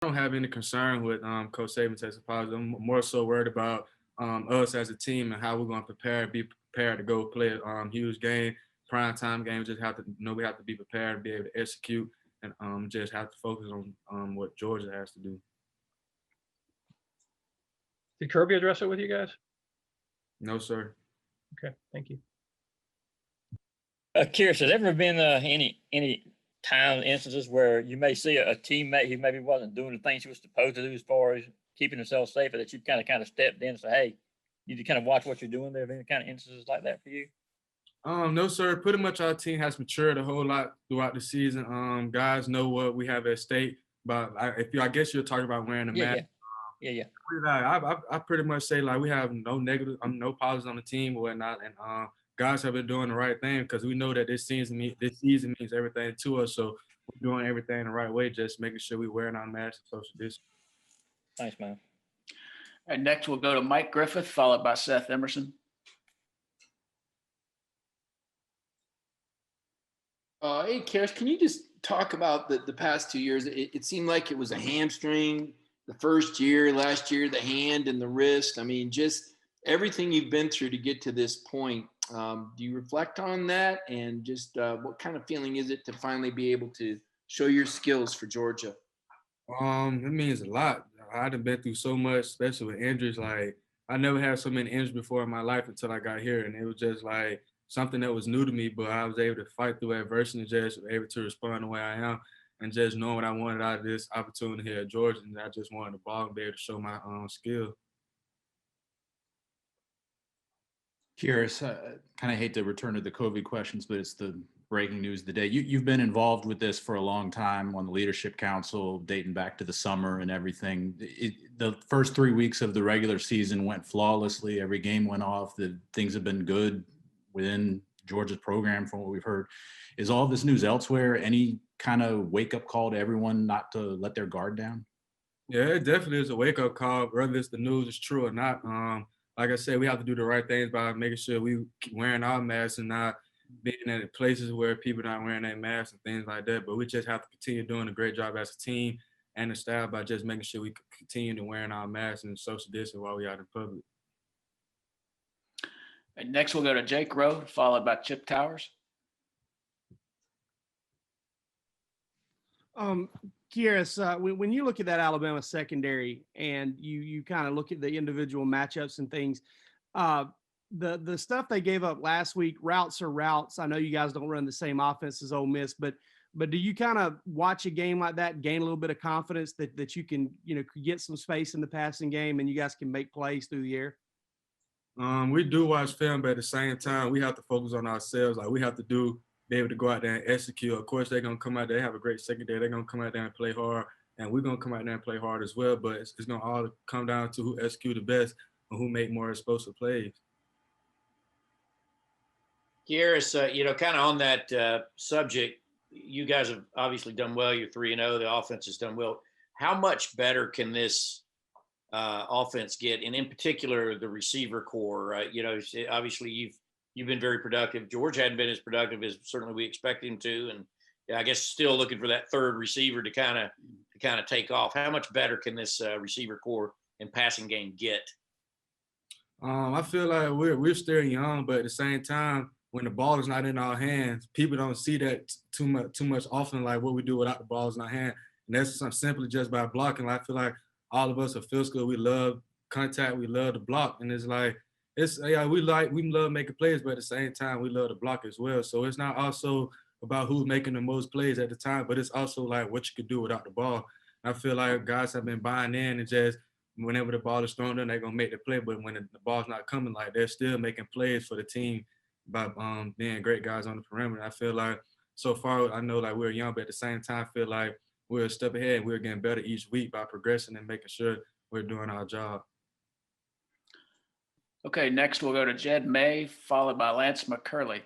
don't have any concern with Coach Saban testing positive. I'm more so worried about us as a team and how we're going to be prepared to go play a huge game, prime time game. Just have to we have to be prepared to be able to execute and just have to focus on what Georgia has to do. Did Kirby address it with you guys? No, sir. Okay, thank you. Kearis, has there ever been any time instances where you may see a teammate who maybe wasn't doing the things he was supposed to do as far as keeping himself safe, that you kind of stepped in and said, hey, you need to kind of watch what you're doing there? Any kind of instances like that for you? No, sir. Pretty much our team has matured a whole lot throughout the season. Guys know what we have at stake. But I guess you're talking about wearing a mask. Yeah. I pretty much say like we have no negative, no positives on the team or whatnot, and guys have been doing the right thing because we know that this season means everything to us. So we're doing everything the right way, just making sure we're wearing our masks and social distance. Thanks, man. All right, next we'll go to Mike Griffith, followed by Seth Emerson. Hey, Kearis, can you just talk about the past 2 years? It seemed like it was a hamstring the first year, last year, the hand and the wrist. I mean, just everything you've been through to get to this point. Do you reflect on that? And just what kind of feeling is it to finally be able to show your skills for Georgia? It means a lot. I've been through so much, especially with injuries. Like I never had so many injuries before in my life until I got here, and it was just like something that was new to me. But I was able to fight through adversity and just able to respond the way I am, and just knowing what I wanted out of this opportunity here at Georgia, and I just wanted the ball and be able to show my skill. Kearis, I kind of hate to return to the COVID questions, but it's the breaking news of the day. You've been involved with this for a long time on the Leadership Council, dating back to the summer and everything. The first 3 weeks of the regular season went flawlessly. Every game went off. Things have been good within Georgia's program from what we've heard. Is all this news elsewhere any kind of wake-up call to everyone not to let their guard down? Yeah, it definitely is a wake-up call, whether it's the news is true or not. Like I said, we have to do the right things by making sure we keep wearing our masks and not being at places where people not wearing their masks and things like that. But we just have to continue doing a great job as a team and the staff by just making sure we continue to wearing our masks and social distance while we out in public. And next we'll go to Jake Rowe, followed by Chip Towers. Kearis, when you look at that Alabama secondary and you kind of look at the individual matchups and things, the stuff they gave up last week, routes are routes. I know you guys don't run the same offense as Ole Miss, but do you kind of watch a game like that, gain a little bit of confidence that you can, get some space in the passing game and you guys can make plays through the air? We do watch film, but at the same time, we have to focus on ourselves. Like we have to be able to go out there and execute. Of course, they're gonna come out there, they have a great secondary. They're gonna come out there and play hard, and we're gonna come out there and play hard as well. But it's gonna all come down to who execute the best and who make more explosive plays. Kearis, kind of on that subject, you guys have obviously done well. You're 3-0. The offense has done well. How much better can this offense get, and in particular the receiver core? Right? Obviously you've been very productive. George hadn't been as productive as certainly we expected him to, and I guess still looking for that third receiver to kind of take off. How much better can this receiver core and passing game get? I feel like we're still young, but at the same time, when the ball is not in our hands, people don't see that too much often, like what we do without the ball in our hand. And that's simply just by blocking. I feel like all of us are physical. We love contact. We love to block, and it's like we love making plays, but at the same time, we love to block as well. So it's not also about who's making the most plays at the time, but it's also like what you could do without the ball. And I feel like guys have been buying in and just whenever the ball is thrown in, they're gonna make the play. But when the ball's not coming, like they're still making plays for the team by being great guys on the perimeter. I feel like so far, I know like we're young, but at the same time, I feel like we're a step ahead. We're getting better each week by progressing and making sure we're doing our job. Okay, next we'll go to Jed May, followed by Lance McCurley.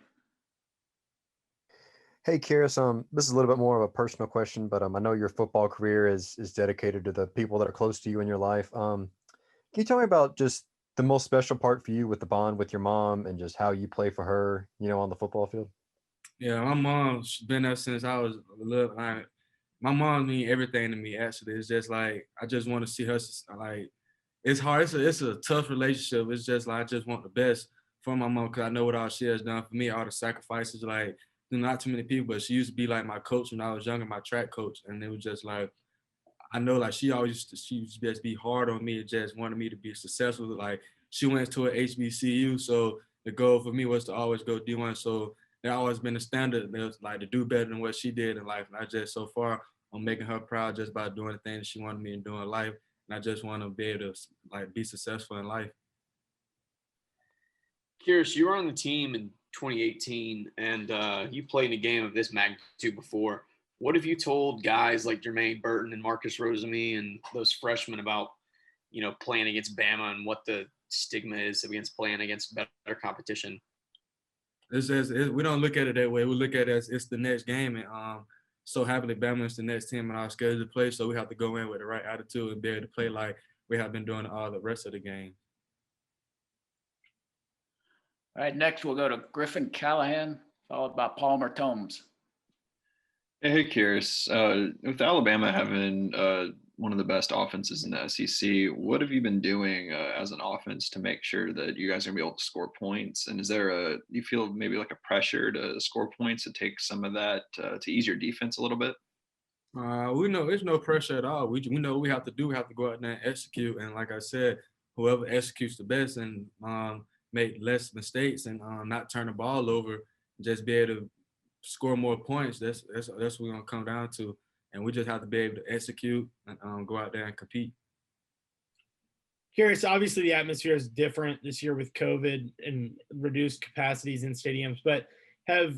Hey, Kearis, this is a little bit more of a personal question, but I know your football career is dedicated to the people that are close to you in your life. Can you tell me about just the most special part for you with the bond with your mom and just how you play for her, on the football field? Yeah, my mom's been there since I was little. my mom mean everything to me. Actually, it's just like I just want to see her. Like it's hard. It's a tough relationship. It's just like I just want the best for my mom because I know what all she has done for me, all the sacrifices. Like not too many people, but she used to be like my coach when I was younger, my track coach, and it was just like I know like she used to just be hard on me and just wanted me to be successful. Like she went to an HBCU, so the goal for me was to always go D1. So that always been the standard. It was like to do better than what she did in life. And I just so far I'm making her proud just by doing the things she wanted me to do in life. And I just want to be able to like be successful in life. Kearis, you were on the team in 2018, and you played in a game of this magnitude before. What have you told guys like Jermaine Burton and Marcus Rosemy and those freshmen about, playing against Bama and what the stigma is against playing against better competition? We don't look at it that way. We look at it as it's the next game, and so happily Bama is the next team in our schedule to play. So we have to go in with the right attitude and be able to play like we have been doing all the rest of the game. All right, next we'll go to Griffin Callahan, followed by Palmer Tomes. Hey, Kearis. With Alabama having one of the best offenses in the SEC, what have you been doing as an offense to make sure that you guys are going to be able to score points? And is there do you feel maybe like a pressure to score points to take some of that to ease your defense a little bit? We know there's no pressure at all. We know what we have to do. We have to go out there and execute. And like I said, whoever executes the best and make less mistakes and not turn the ball over, just be able to score more points. That's what we're gonna come down to. And we just have to be able to execute and go out there and compete. Kearis, obviously the atmosphere is different this year with COVID and reduced capacities in stadiums, but have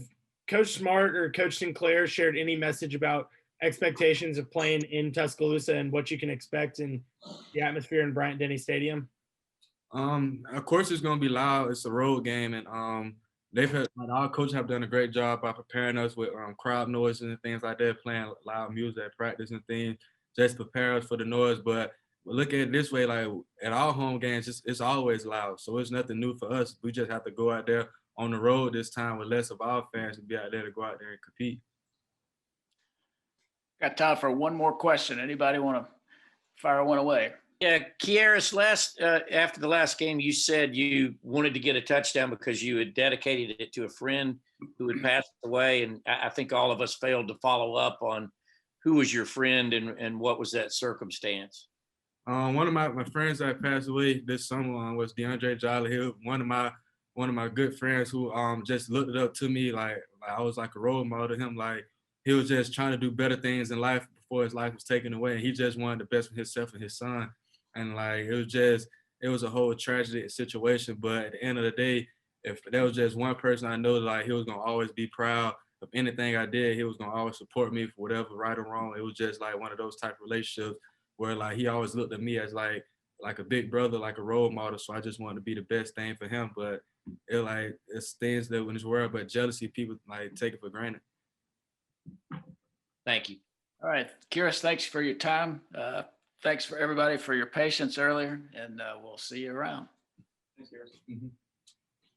Coach Smart or Coach Sinclair shared any message about expectations of playing in Tuscaloosa and what you can expect in the atmosphere in Bryant-Denny Stadium? Of course it's gonna be loud. It's a road game, and our coaches have done a great job by preparing us with crowd noises and things like that, playing loud music at practice and things, just prepare us for the noise. But look at it this way, like at our home games, it's always loud. So it's nothing new for us. We just have to go out there on the road this time with less of our fans to be out there to go out there and compete. Got time for one more question. Anybody want to fire one away? Yeah, Kearis, after the last game, you said you wanted to get a touchdown because you had dedicated it to a friend who had passed away. And I think all of us failed to follow up on who was your friend and what was that circumstance. One of my friends that passed away this summer was DeAndre Jolly. He was one of my good friends who just looked it up to me like I was like a role model to him. Like he was just trying to do better things in life before his life was taken away. And he just wanted the best for himself and his son. And like it was a whole tragedy situation. But at the end of the day, if there was just one person I know, like he was gonna always be proud of anything I did. He was gonna always support me for whatever, right or wrong. It was just like one of those type of relationships where like he always looked at me as like a big brother, like a role model. So I just wanted to be the best thing for him. But it's things that in this world, but jealousy, people like take it for granted. Thank you. All right, Kearis, thanks for your time. Thanks for everybody for your patience earlier, and we'll see you around. Thanks, Kearis.